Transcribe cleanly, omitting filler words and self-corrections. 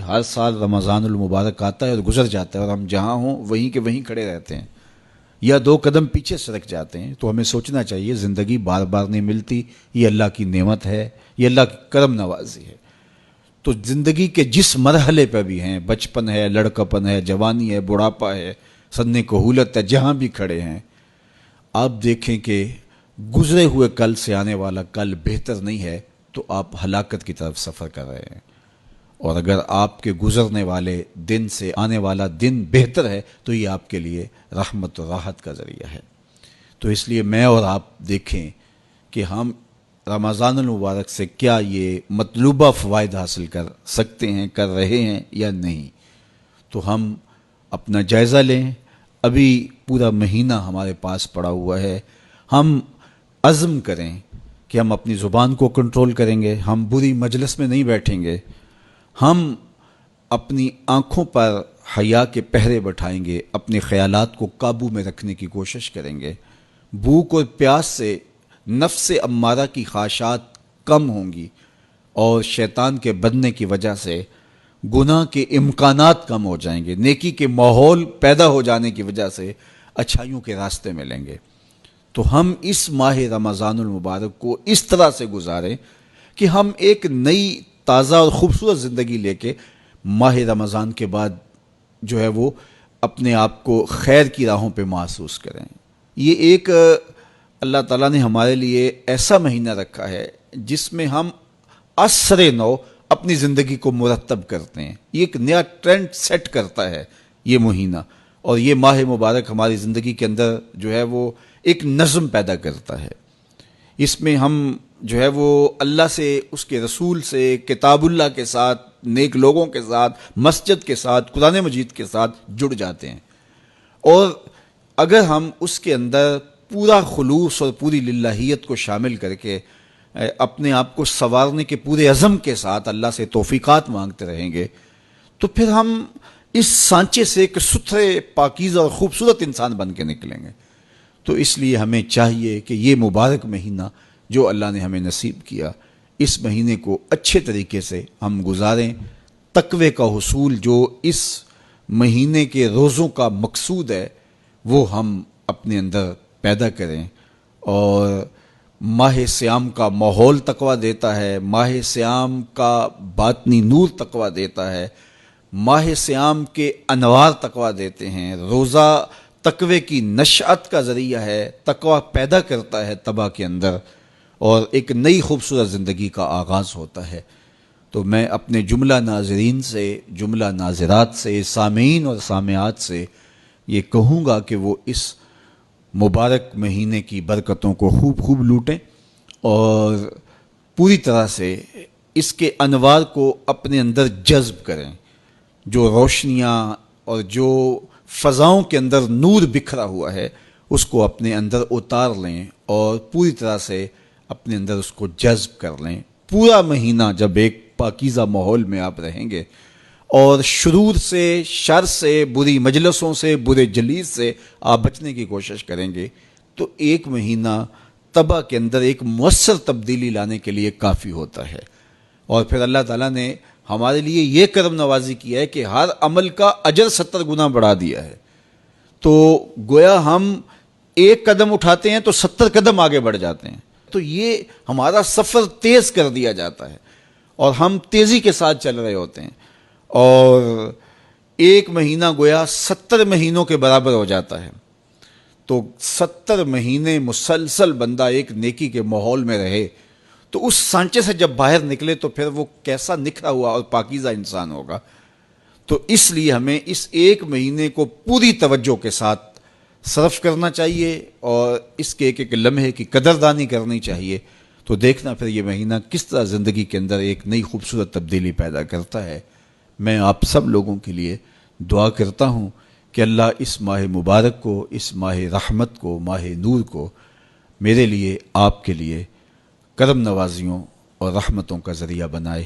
ہر سال رمضان المبارک آتا ہے اور گزر جاتا ہے اور ہم جہاں ہوں وہیں کے وہیں کھڑے رہتے ہیں یا دو قدم پیچھے سرک جاتے ہیں. تو ہمیں سوچنا چاہیے زندگی بار بار نہیں ملتی، یہ اللہ کی نعمت ہے، یہ اللہ کی کرم نوازی ہے. تو زندگی کے جس مرحلے پہ بھی ہیں، بچپن ہے، لڑکپن ہے، جوانی ہے، بڑھاپا ہے، سن کہولت ہے، جہاں بھی کھڑے ہیں، آپ دیکھیں کہ گزرے ہوئے کل سے آنے والا کل بہتر نہیں ہے تو آپ ہلاکت کی طرف سفر کر رہے ہیں. اور اگر آپ کے گزرنے والے دن سے آنے والا دن بہتر ہے تو یہ آپ کے لیے رحمت و راحت کا ذریعہ ہے. تو اس لیے میں اور آپ دیکھیں کہ ہم رمضان المبارک سے کیا یہ مطلوبہ فوائد حاصل کر سکتے ہیں، کر رہے ہیں یا نہیں. تو ہم اپنا جائزہ لیں. ابھی پورا مہینہ ہمارے پاس پڑا ہوا ہے. ہم عزم کریں کہ ہم اپنی زبان کو کنٹرول کریں گے، ہم بری مجلس میں نہیں بیٹھیں گے، ہم اپنی آنکھوں پر حیا کے پہرے بٹھائیں گے، اپنے خیالات کو قابو میں رکھنے کی کوشش کریں گے. بھوک اور پیاس سے نفس امارہ کی خواہشات کم ہوں گی اور شیطان کے بننے کی وجہ سے گناہ کے امکانات کم ہو جائیں گے. نیکی کے ماحول پیدا ہو جانے کی وجہ سے اچھائیوں کے راستے ملیں گے. تو ہم اس ماہ رمضان المبارک کو اس طرح سے گزاریں کہ ہم ایک نئی تازہ اور خوبصورت زندگی لے کے ماہ رمضان کے بعد جو ہے وہ اپنے آپ کو خیر کی راہوں پہ محسوس کریں. یہ ایک اللہ تعالیٰ نے ہمارے لیے ایسا مہینہ رکھا ہے جس میں ہم عصر نو اپنی زندگی کو مرتب کرتے ہیں. یہ ایک نیا ٹرینڈ سیٹ کرتا ہے یہ مہینہ، اور یہ ماہ مبارک ہماری زندگی کے اندر جو ہے وہ ایک نظم پیدا کرتا ہے. اس میں ہم جو ہے وہ اللہ سے، اس کے رسول سے، کتاب اللہ کے ساتھ، نیک لوگوں کے ساتھ، مسجد کے ساتھ، قرآن مجید کے ساتھ جڑ جاتے ہیں. اور اگر ہم اس کے اندر پورا خلوص اور پوری للہیت کو شامل کر کے اپنے آپ کو سنوارنے کے پورے عزم کے ساتھ اللہ سے توفیقات مانگتے رہیں گے تو پھر ہم اس سانچے سے ایک ستھرے، پاکیزہ اور خوبصورت انسان بن کے نکلیں گے. تو اس لیے ہمیں چاہیے کہ یہ مبارک مہینہ جو اللہ نے ہمیں نصیب کیا، اس مہینے کو اچھے طریقے سے ہم گزاریں. تقوی کا حصول جو اس مہینے کے روزوں کا مقصود ہے وہ ہم اپنے اندر پیدا کریں. اور ماہ سیام کا ماحول تقوی دیتا ہے، ماہ سیام کا باطنی نور تقوی دیتا ہے، ماہ سیام کے انوار تقوی دیتے ہیں. روزہ تقوی کی نشأت کا ذریعہ ہے، تقوی پیدا کرتا ہے طبع کے اندر، اور ایک نئی خوبصورت زندگی کا آغاز ہوتا ہے. تو میں اپنے جملہ ناظرین سے، جملہ ناظرات سے، سامعین اور سامعات سے یہ کہوں گا کہ وہ اس مبارک مہینے کی برکتوں کو خوب لوٹیں اور پوری طرح سے اس کے انوار کو اپنے اندر جذب کریں. جو روشنیاں اور جو فضاؤں کے اندر نور بکھرا ہوا ہے اس کو اپنے اندر اتار لیں اور پوری طرح سے اپنے اندر اس کو جذب کر لیں. پورا مہینہ جب ایک پاکیزہ ماحول میں آپ رہیں گے اور شرور سے، شر سے، بری مجلسوں سے، برے جلیس سے آپ بچنے کی کوشش کریں گے تو ایک مہینہ طبع کے اندر ایک مؤثر تبدیلی لانے کے لیے کافی ہوتا ہے. اور پھر اللہ تعالیٰ نے ہمارے لیے یہ کرم نوازی کیا ہے کہ ہر عمل کا اجر 70 گنا بڑھا دیا ہے. تو گویا ہم ایک قدم اٹھاتے ہیں تو 70 قدم آگے بڑھ جاتے ہیں. تو یہ ہمارا سفر تیز کر دیا جاتا ہے اور ہم تیزی کے ساتھ چل رہے ہوتے ہیں، اور ایک مہینہ گویا 70 مہینوں کے برابر ہو جاتا ہے. تو 70 مہینے مسلسل بندہ ایک نیکی کے ماحول میں رہے تو اس سانچے سے جب باہر نکلے تو پھر وہ کیسا نکھرا ہوا اور پاکیزہ انسان ہوگا. تو اس لیے ہمیں اس ایک مہینے کو پوری توجہ کے ساتھ صرف کرنا چاہیے اور اس کے ایک لمحے کی قدردانی کرنی چاہیے. تو دیکھنا پھر یہ مہینہ کس طرح زندگی کے اندر ایک نئی خوبصورت تبدیلی پیدا کرتا ہے. میں آپ سب لوگوں کے لیے دعا کرتا ہوں کہ اللہ اس ماہ مبارک کو، اس ماہ رحمت کو، ماہ نور کو میرے لیے، آپ کے لیے کرم نوازیوں اور رحمتوں کا ذریعہ بنائے.